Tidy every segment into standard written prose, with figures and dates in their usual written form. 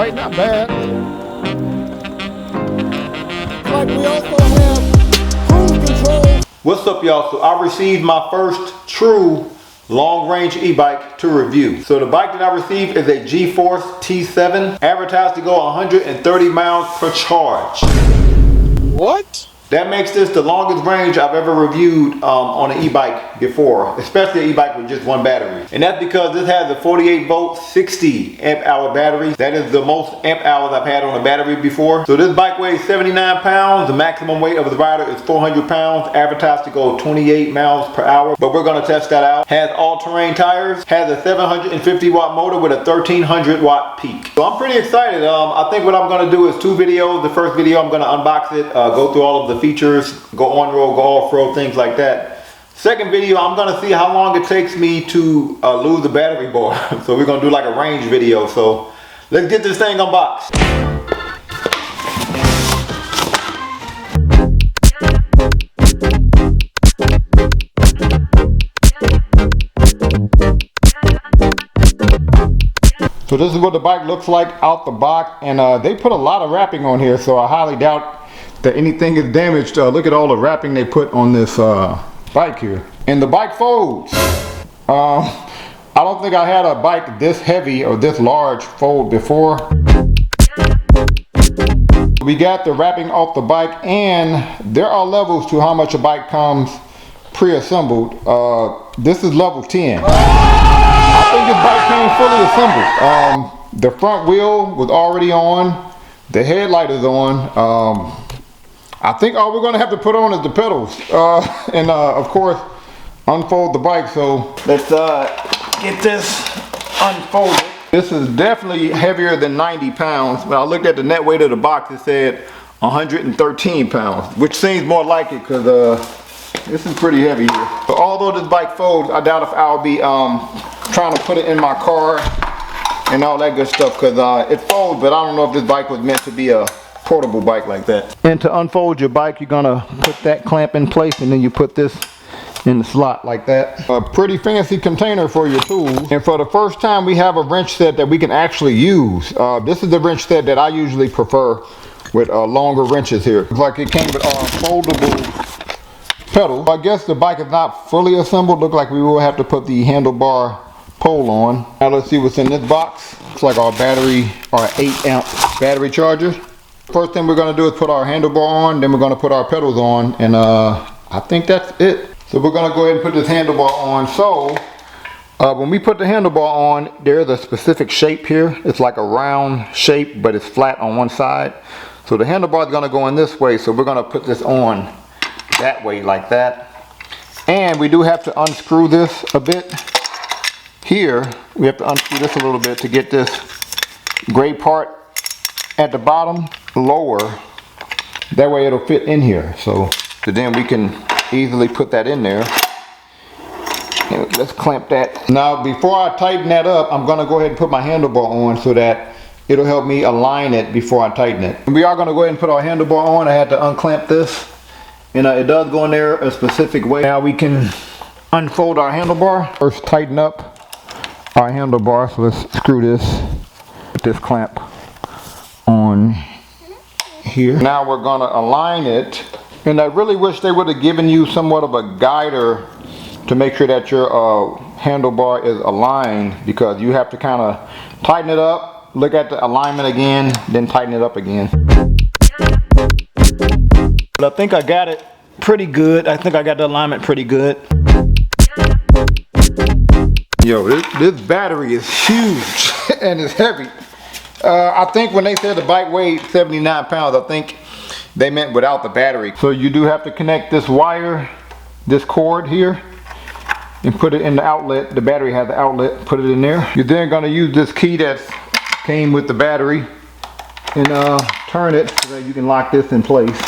Alright, not bad. Like we also have cruise control. What's up, y'all? So I received my first true long-range e-bike to review. So the bike that I received is a gforce T7, advertised to go 130 miles per charge. What? That makes this the longest range I've ever reviewed on an e-bike before, especially an e-bike with just one battery. And that's because this has a 48 volt, 60 amp hour battery. That is the most amp hours I've had on a battery before. So this bike weighs 79 pounds. The maximum weight of the rider is 400 pounds, advertised to go 28 miles per hour. But we're gonna test that out. Has all-terrain tires, has a 750 watt motor with a 1300 watt peak. So I'm pretty excited. I think what I'm gonna do is 2 videos. The first video, I'm gonna unbox it, go through all of the features, go on-road, go off-road, things like that. Second video, I'm gonna see how long it takes me to lose the battery bar. So we're gonna do like a range video. So let's get this thing unboxed. So this is what the bike looks like out the box, and they put a lot of wrapping on here, so I highly doubt that anything is damaged. Look at all the wrapping they put on this bike here. And the bike folds. I don't think I had a bike this heavy or this large fold before. We got the wrapping off the bike, and there are levels to how much a bike comes pre-assembled. This is level 10. I think this bike came fully assembled. The front wheel was already on. The headlight is on. I think all we're going to have to put on is the pedals and of course unfold the bike. So let's get this unfolded. This is definitely heavier than 90 pounds. When I looked at the net weight of the box, it said 113 pounds, which seems more like it because this is pretty heavy here. But although this bike folds, I doubt if I'll be trying to put it in my car and all that good stuff, because it folds, but I don't know if this bike was meant to be a portable bike like that. And to unfold your bike, you're gonna put that clamp in place, and then you put this in the slot like that. A pretty fancy container for your tools. And for the first time, we have a wrench set that we can actually use. This is the wrench set that I usually prefer with longer wrenches here. Looks like it came with foldable pedal. I guess the bike is not fully assembled. Look like we will have to put the handlebar pole on. Now let's see what's in this box. Looks like our battery, our 8 amp battery charger. First thing we're going to do is put our handlebar on, then we're going to put our pedals on, and I think that's it. So we're going to go ahead and put this handlebar on. So when we put the handlebar on, there's a specific shape here. It's like a round shape, but it's flat on one side. So the handlebar is going to go in this way, so we're going to put this on that way like that. And we do have to unscrew this a bit. Here, we have to unscrew this a little bit to get this gray part at the bottom lower. That way it'll fit in here. So then we can easily put that in there. And let's clamp that. Now before I tighten that up, I'm going to go ahead and put my handlebar on so that it'll help me align it before I tighten it. We are going to go ahead and put our handlebar on. I had to unclamp this, and it does go in there a specific way. Now we can unfold our handlebar. First tighten up our handlebar. So let's screw this with this clamp on here. Now we're going to align it, and I really wish they would have given you somewhat of a guider to make sure that your handlebar is aligned, because you have to kind of tighten it up, look at the alignment again, then tighten it up again. But I think I got it pretty good. I think I got the alignment pretty good. Yo, this battery is huge and it's heavy. I think when they said the bike weighed 79 pounds, I think they meant without the battery. So you do have to connect this wire, this cord here, and put it in the outlet. The battery has the outlet, put it in there. You're then gonna use this key that came with the battery and turn it so that you can lock this in place.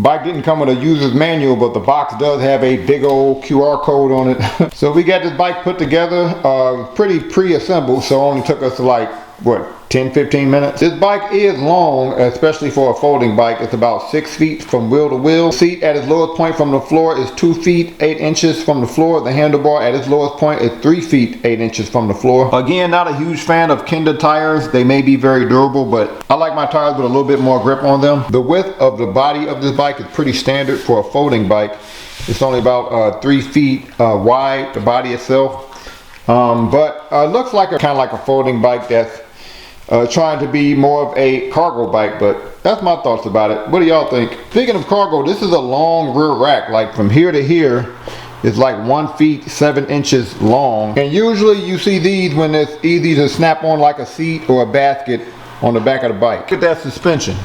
Bike didn't come with a user's manual, but the box does have a big old QR code on it. So we got this bike put together, pretty pre-assembled, so it only took us like, what, 10-15 minutes. This bike is long, especially for a folding bike. It's about 6 feet from wheel to wheel. Seat at its lowest point from the floor is 2 feet 8 inches from the floor. The handlebar at its lowest point is 3 feet 8 inches from the floor. Again, not a huge fan of Kenda tires. They may be very durable, but I like my tires with a little bit more grip on them. The width of the body of this bike is pretty standard for a folding bike. It's only about 3 feet wide, the body itself. But it looks like kind of like a folding bike that's trying to be more of a cargo bike, but that's my thoughts about it. What do y'all think? Speaking of cargo, this is a long rear rack, like from here to here. It's like 1 feet 7 inches long, and usually you see these when it's easy to snap on like a seat or a basket on the back of the bike. Look at that suspension.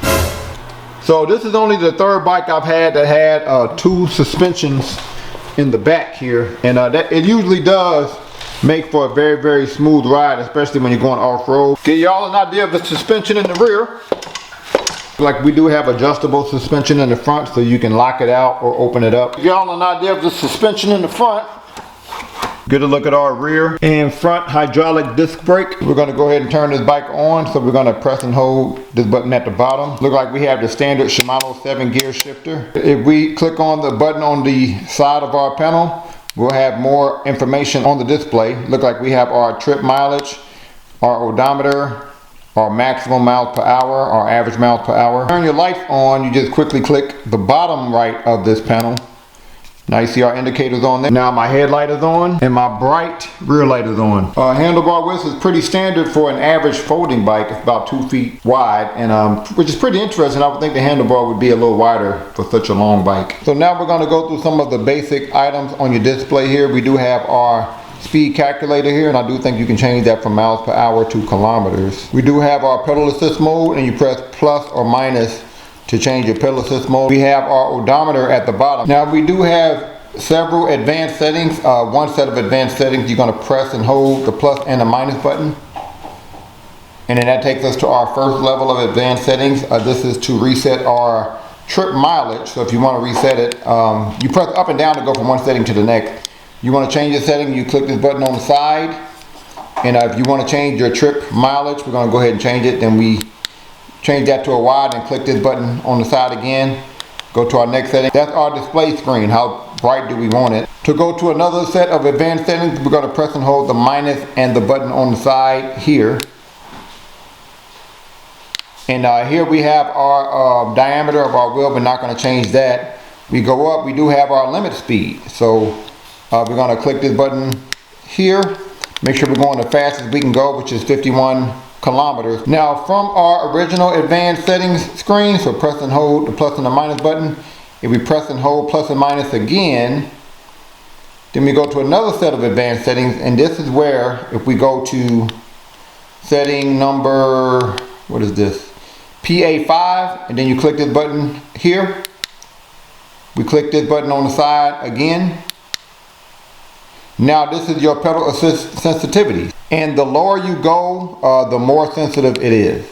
So this is only the third bike I've had that had 2 suspensions in the back here, and that it usually does make for a very, very smooth ride, especially when you're going off-road. Give y'all an idea of the suspension in the rear. Like, we do have adjustable suspension in the front, so you can lock it out or open it up. Give y'all an idea of the suspension in the front. Get a look at our rear and front hydraulic disc brake. We're going to go ahead and turn this bike on, so we're going to press and hold this button at the bottom. Look like we have the standard Shimano 7-gear shifter. If we click on the button on the side of our panel, we'll have more information on the display. Look like we have our trip mileage, our odometer, our maximum miles per hour, our average miles per hour. Turn your lights on, you just quickly click the bottom right of this panel. Now you see our indicators on there. Now my headlight is on and my bright rear light is on. Handlebar width is pretty standard for an average folding bike. It's about 2 feet wide, and which is pretty interesting. I would think the handlebar would be a little wider for such a long bike. So now we're going to go through some of the basic items on your display here. We do have our speed calculator here, and I do think you can change that from miles per hour to kilometers. We do have our pedal assist mode, and you press plus or minus to change your pedal assist mode. We have our odometer at the bottom. Now we do have several advanced settings. One set of advanced settings, you're going to press and hold the plus and the minus button, and then that takes us to our first level of advanced settings. This is to reset our trip mileage. So if you want to reset it, you press up and down to go from one setting to the next. You want to change the setting, you click this button on the side, and if you want to change your trip mileage, we're going to go ahead and change it. Then we change that to a wide and click this button on the side again. Go to our next setting. That's our display screen. How bright do we want it? To go to another set of advanced settings, we're going to press and hold the minus and the button on the side here. And here we have our diameter of our wheel. We're not going to change that. We go up, we do have our limit speed. So we're going to click this button here. Make sure we're going the fastest we can go, which is 51 kilometers. Now from our original advanced settings screen, so press and hold the plus and the minus button. If we press and hold plus and minus again, then we go to another set of advanced settings, and this is where if we go to setting number, what is this? PA5, and then you click this button here. We click this button on the side again. Now this is your pedal assist sensitivity, and the lower you go, the more sensitive it is.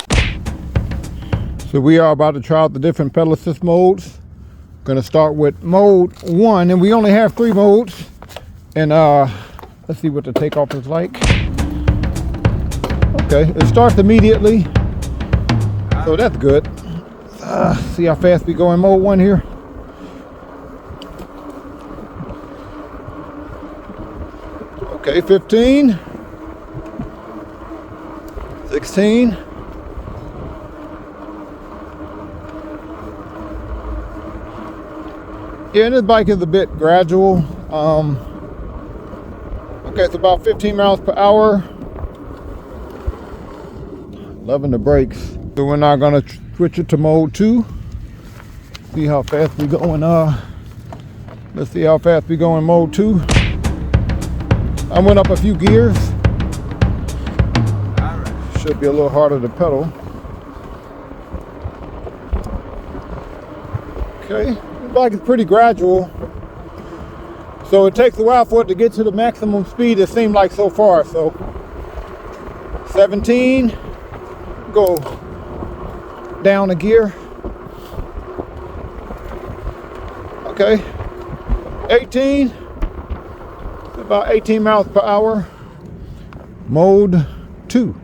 So we are about to try out the different pedal assist modes. Going to start with mode 1, and we only have 3 modes. And let's see what the takeoff is like. Okay, it starts immediately, so that's good. See how fast we go in mode 1 here. Okay, 15, 16, yeah, and this bike is a bit gradual. Okay, it's about 15 miles per hour. Loving the brakes. So we're now gonna switch it to mode 2. See how fast we go in, let's see how fast we go in mode 2. I went up a few gears. Should be a little harder to pedal. Okay, the bike is pretty gradual, so it takes a while for it to get to the maximum speed it seemed like so far. So 17, go down a gear. Okay, 18. About 18 miles per hour. Mode 2.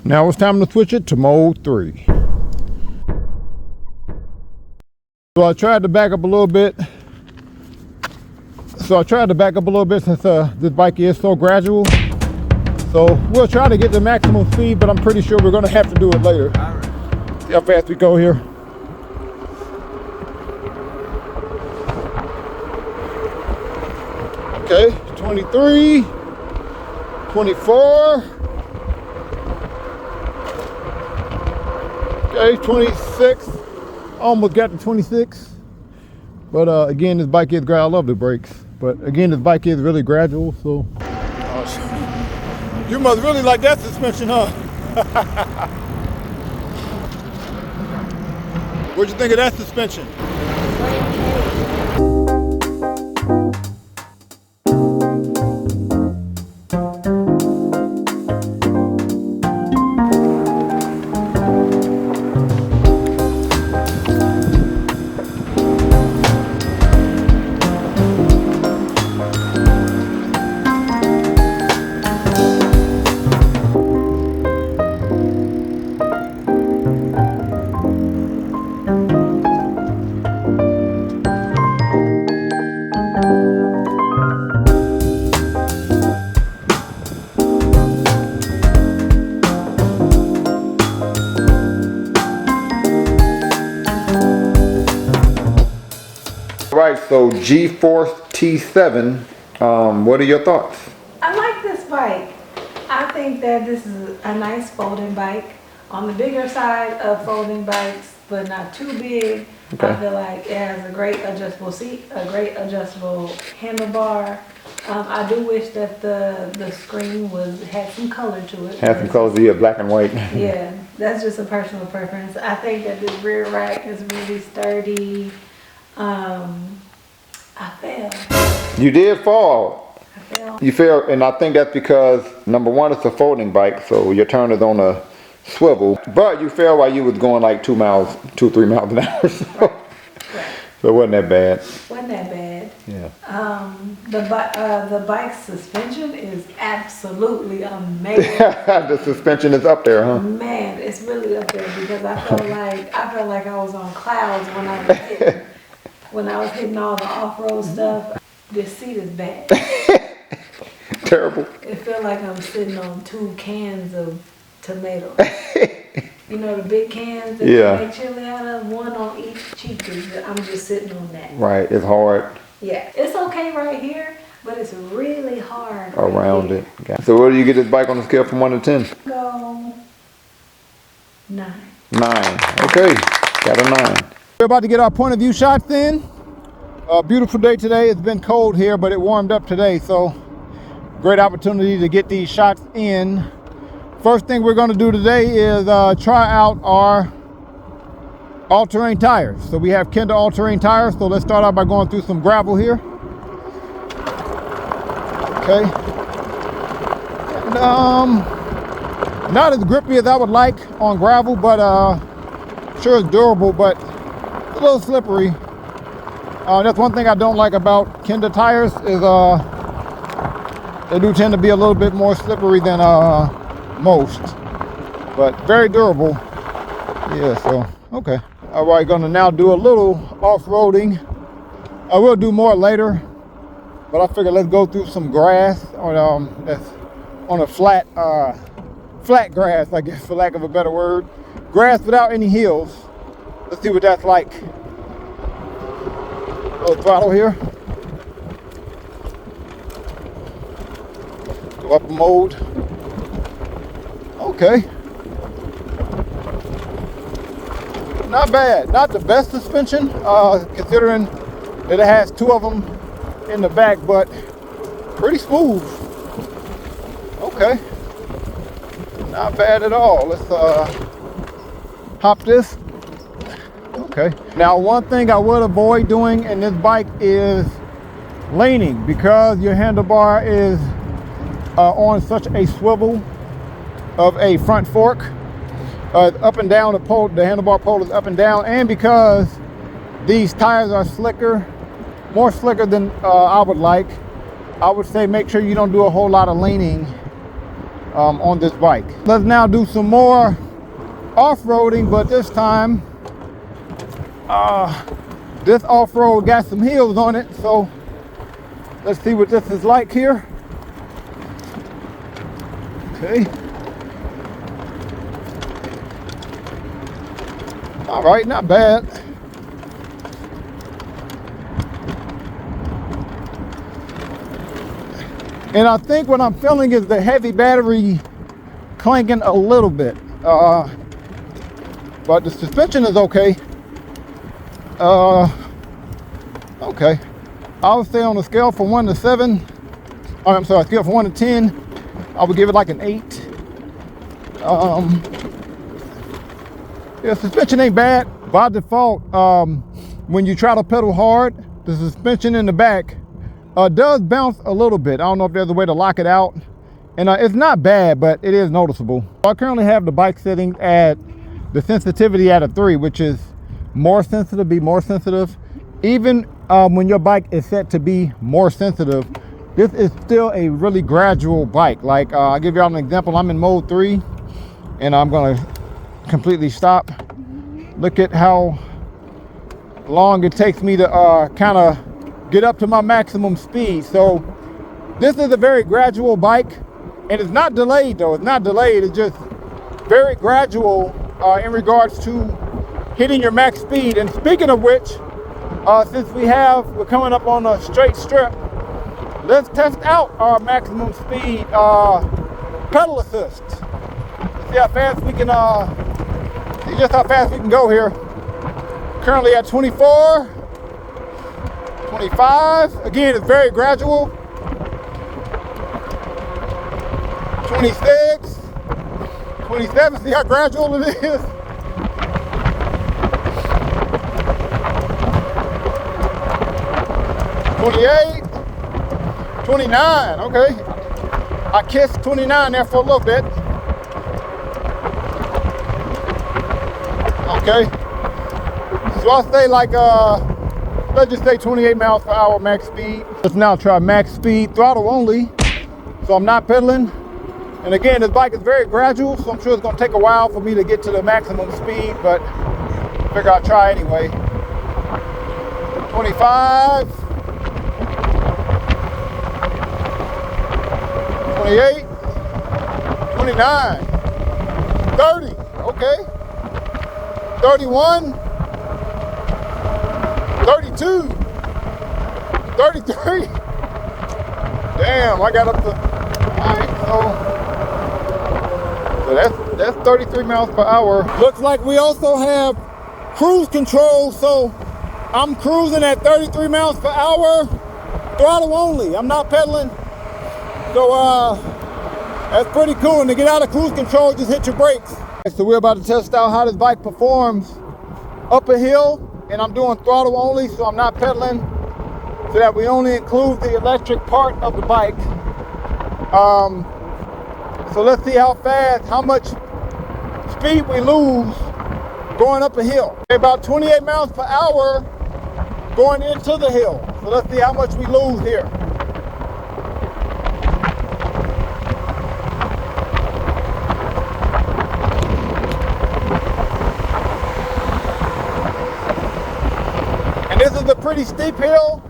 Now it's time to switch it to mode 3. So I tried to back up a little bit. Since this bike is so gradual. So we'll try to get the maximum speed, but I'm pretty sure we're gonna have to do it later. All right. See how fast we go here. Okay, 23, 24. Okay, 26. Almost got to 26. But again, this bike is gradual. I love the brakes. But again, this bike is really gradual, so. You must really like that suspension, huh? What'd you think of that suspension? Right, so gforce T7, what are your thoughts? I like this bike. I think that this is a nice folding bike. On the bigger side of folding bikes, but not too big. Okay. I feel like it has a great adjustable seat, a great adjustable handlebar. I do wish that the screen had some color to it. Had some colors, yeah, black and white. Yeah, that's just a personal preference. I think that this rear rack is really sturdy. I fell. You did fall. I fell. You fell, and I think that's because, number one, it's a folding bike, so your turn is on a swivel. But you fell while you was going like 3 miles an hour. So, right. So it wasn't that bad. Wasn't that bad. Yeah. The bike's suspension is absolutely amazing. The suspension is up there, huh? Man, it's really up there because I felt like I was on clouds when I was hitting. When I was hitting all the off-road stuff. This seat is bad. Terrible. It felt like I'm sitting on 2 cans of tomatoes. You know the big cans that you make chili out of? One on each cheek. I'm just sitting on that. Right, it's hard. Yeah, it's okay right here, but it's really hard around it. Okay. So what do you get this bike on the scale from 1 to 10? Go 9. 9. Okay, got a 9. We're about to get our point of view shots in. A beautiful day today. It's been cold here, but it warmed up today, so great opportunity to get these shots in. First thing we're going to do today is try out our all-terrain tires. So we have Kinder all-terrain tires, so let's start out by going through some gravel here. Okay. And, not as grippy as I would like on gravel, but sure it's durable, but a little slippery. That's one thing I don't like about Kinder tires is they do tend to be a little bit more slippery than most, but very durable. Yeah, so okay. All right, gonna now do a little off-roading. I will do more later, but I figured let's go through some grass that's on a flat grass, I guess, for lack of a better word. Grass without any hills. Let's see what that's like. Little throttle here. Go up mode. Okay. Not bad. Not the best suspension, considering that it has 2 of them in the back, but pretty smooth. Okay. Not bad at all. Let's hop this. Okay. Now, one thing I would avoid doing in this bike is leaning, because your handlebar is on such a swivel of a front fork. Up and down the pole, the handlebar pole is up and down, and because these tires are slicker, more slicker than I would like, I would say make sure you don't do a whole lot of leaning on this bike. Let's now do some more off-roading, but this time this off-road got some hills on it, so let's see what this is like here. Okay. All right, not bad. And I think what I'm feeling is the heavy battery clanking a little bit. But the suspension is okay. Okay. I would say on a scale from 1 to 7, I'm sorry, scale from 1 to 10, I would give it like an 8. Yeah, suspension ain't bad. By default, when you try to pedal hard, the suspension in the back does bounce a little bit. I don't know if there's a way to lock it out. And it's not bad, but it is noticeable. I currently have the bike settings at the sensitivity at a 3, which is more sensitive, be more sensitive. Even when your bike is set to be more sensitive, this is still a really gradual bike. Like I'll give y'all an example. I'm in mode 3 and I'm gonna completely stop. Look at how long it takes me to kind of get up to my maximum speed. So this is a very gradual bike, and it's not delayed though. It's not delayed, it's just very gradual in regards to hitting your max speed. And speaking of which, since we're coming up on a straight strip, let's test out our maximum speed pedal assist. See how fast we can see just how fast we can go here. Currently at 24, 25. Again, it's very gradual. 26, 27. See how gradual it is. 28, 29. Okay, I kissed 29 there for a little bit. Okay, so I'll say like let's just say 28 miles per hour max speed. Let's now try max speed throttle only, so I'm not pedaling. And again, this bike is very gradual, so I'm sure it's gonna take a while for me to get to the maximum speed, but I figure I'll try anyway. 25, 28, 29, 30, okay. 31, 32, 33. Damn, I got up to, all right, so that's 33 miles per hour. Looks like we also have cruise control, so I'm cruising at 33 miles per hour, throttle only. I'm not pedaling, so that's pretty cool. And to get out of cruise control, just hit your brakes. So we're about to test out how this bike performs up a hill, and I'm doing throttle only, so I'm not pedaling, so that we only include the electric part of the bike. So let's see how much speed we lose going up a hill. About 28 miles per hour going into the hill. So let's see how much we lose here. This is a pretty steep hill.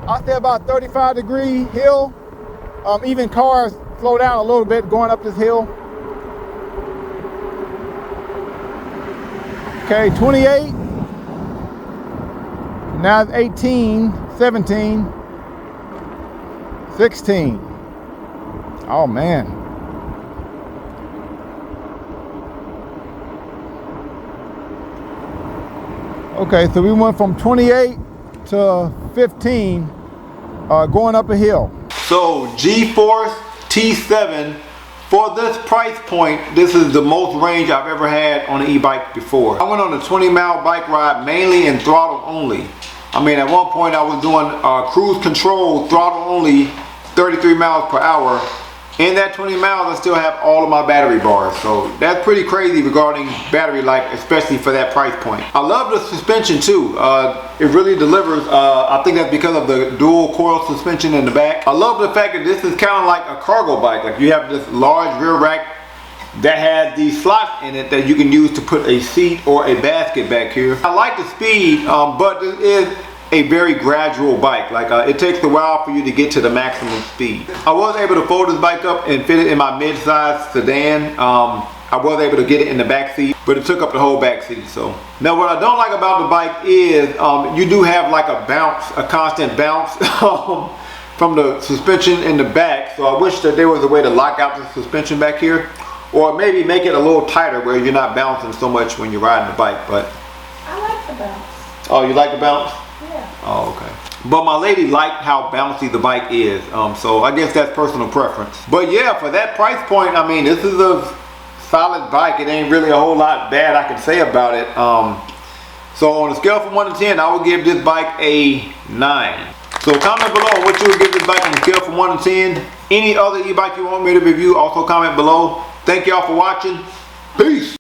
I'll say about 35-degree hill. Even cars slow down a little bit going up this hill. Okay, 28. Now it's 18, 17, 16. Oh man. Okay, so we went from 28 to 15 going up a hill. So gforce T7, for this price point, this is the most range I've ever had on an e-bike before. I went on a 20-mile bike ride mainly in throttle only. I mean, at one point I was doing cruise control throttle only, 33 miles per hour. In that 20 miles, I still have all of my battery bars. So that's pretty crazy regarding battery life, especially for that price point. I love the suspension too. It really delivers. I think that's because of the dual coil suspension in the back. I love the fact that this is kind of like a cargo bike. Like you have this large rear rack that has these slots in it that you can use to put a seat or a basket back here. I like the speed, but it is a very gradual bike. Like it takes a while for you to get to the maximum speed. I was able to fold this bike up and fit it in my mid-size sedan. I was able to get it in the back seat, but it took up the whole back seat. So now what I don't like about the bike is you do have like a bounce, a constant bounce from the suspension in the back. So I wish that there was a way to lock out the suspension back here, or maybe make it a little tighter where you're not bouncing so much when you're riding the bike. But I like the bounce. Oh, you like the bounce? Yeah. Oh, okay. But my lady liked how bouncy the bike is, so I guess that's personal preference. But yeah, for that price point, I mean, this is a solid bike. It ain't really a whole lot bad I can say about it. So on a scale from 1 to 10, I would give this bike a 9. So comment below on what you would give this bike on a scale from 1 to 10. Any other e-bike you want me to review, also comment below. Thank y'all for watching. Peace.